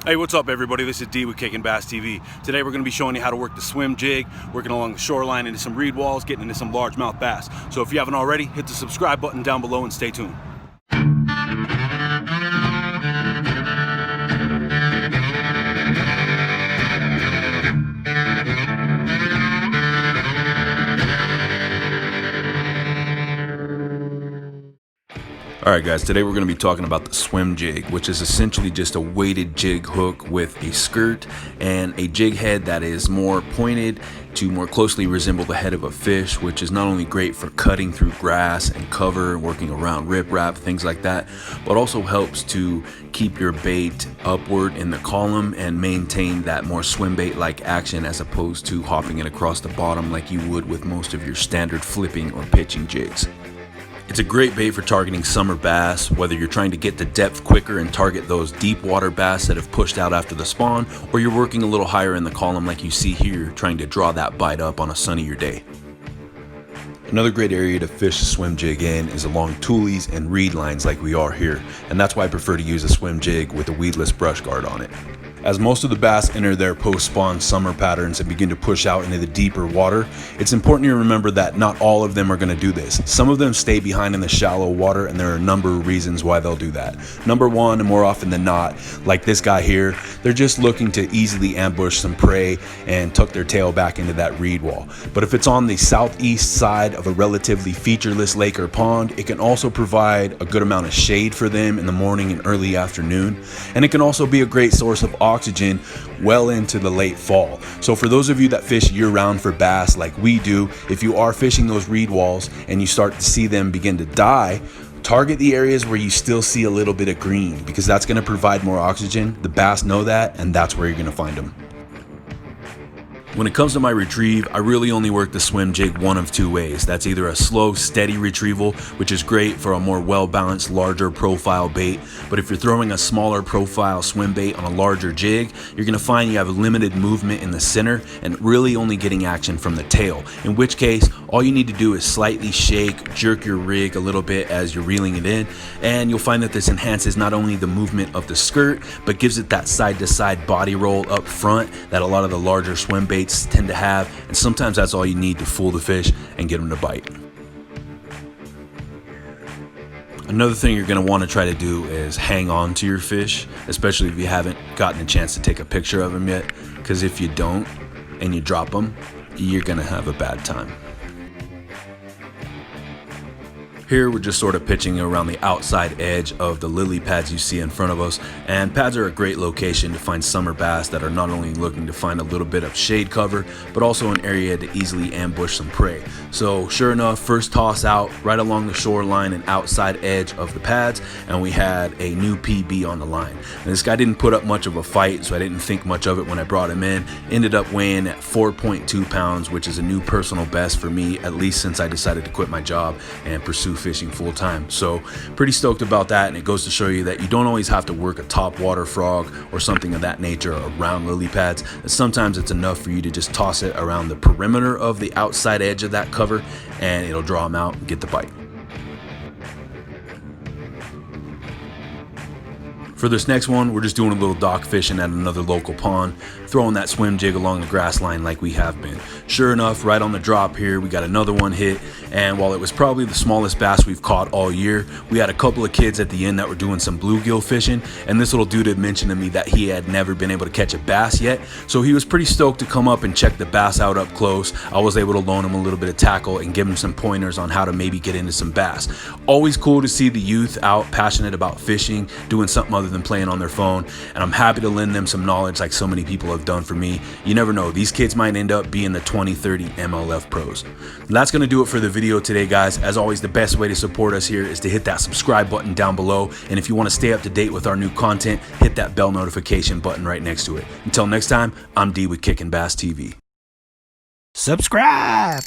Hey, what's up everybody? This is D with Kickin Bass TV. Today we're going to be showing you how to work the swim jig, working along the shoreline into some reed walls, getting into some largemouth bass. So if you haven't already, hit the subscribe button down below and stay tuned. Alright guys, today we're going to be talking about the swim jig, which is essentially just a weighted jig hook with a skirt and a jig head that is more pointed to more closely resemble the head of a fish, which is not only great for cutting through grass and cover, working around riprap, things like that, but also helps to keep your bait upward in the column and maintain that more swim bait like action as opposed to hopping it across the bottom like you would with most of your standard flipping or pitching jigs. It's a great bait for targeting summer bass, whether you're trying to get to depth quicker and target those deep water bass that have pushed out after the spawn, or you're working a little higher in the column like you see here, trying to draw that bite up on a sunnier day. Another great area to fish a swim jig in is along tules and reed lines like we are here, and that's why I prefer to use a swim jig with a weedless brush guard on it. As most of the bass enter their post-spawn summer patterns and begin to push out into the deeper water, it's important to remember that not all of them are going to do this. Some of them stay behind in the shallow water, and there are a number of reasons why they'll do that. Number one, and more often than not, like this guy here, they're just looking to easily ambush some prey and tuck their tail back into that reed wall. But if it's on the southeast side of a relatively featureless lake or pond, it can also provide a good amount of shade for them in the morning and early afternoon, and it can also be a great source of oxygen well into the late fall. So for those of you that fish year-round for bass like we do, if you are fishing those reed walls and you start to see them begin to die, target the areas where you still see a little bit of green, because that's going to provide more oxygen. The bass know that, and that's where you're going to find them. When it comes to my retrieve, I really only work the swim jig one of two ways. That's either a slow, steady retrieval, which is great for a more well-balanced, larger profile bait. But if you're throwing a smaller profile swim bait on a larger jig, you're going to find you have limited movement in the center and really only getting action from the tail. In which case, all you need to do is slightly shake, jerk your rig a little bit as you're reeling it in, and you'll find that this enhances not only the movement of the skirt, but gives it that side-to-side body roll up front that a lot of the larger swim baits tend to have, and sometimes that's all you need to fool the fish and get them to bite. Another thing you're going to want to try to do is hang on to your fish, especially if you haven't gotten a chance to take a picture of them yet, because if you don't and you drop them, you're going to have a bad time. Here we're just sort of pitching around the outside edge of the lily pads you see in front of us, and pads are a great location to find summer bass that are not only looking to find a little bit of shade cover, but also an area to easily ambush some prey. So sure enough, first toss out right along the shoreline and outside edge of the pads, and we had a new PB on the line. And this guy didn't put up much of a fight, so I didn't think much of it when I brought him in. Ended up weighing at 4.2 pounds, which is a new personal best for me, at least since I decided to quit my job and pursue fishing full time. So pretty stoked about that, and it goes to show you that you don't always have to work a top water frog or something of that nature around lily pads. Sometimes it's enough for you to just toss it around the perimeter of the outside edge of that cover, and it'll draw them out and get the bite. For this next one, we're just doing a little dock fishing at another local pond, throwing that swim jig along the grass line like we have been. Sure enough, right on the drop here, we got another one hit, and while it was probably the smallest bass we've caught all year, we had a couple of kids at the end that were doing some bluegill fishing, and this little dude had mentioned to me that he had never been able to catch a bass yet, so he was pretty stoked to come up and check the bass out up close. I was able to loan him a little bit of tackle and give him some pointers on how to maybe get into some bass. Always cool to see the youth out passionate about fishing, doing something other than playing on their phone, and I'm happy to lend them some knowledge like so many people have done for me. You never know, these kids might end up being the 2030 MLF pros. And that's going to do it for the video today, guys. As always, the best way to support us here is to hit that subscribe button down below, and if you want to stay up to date with our new content, hit that bell notification button right next to it. Until next time, I'm D with Kickin Bass TV. Subscribe!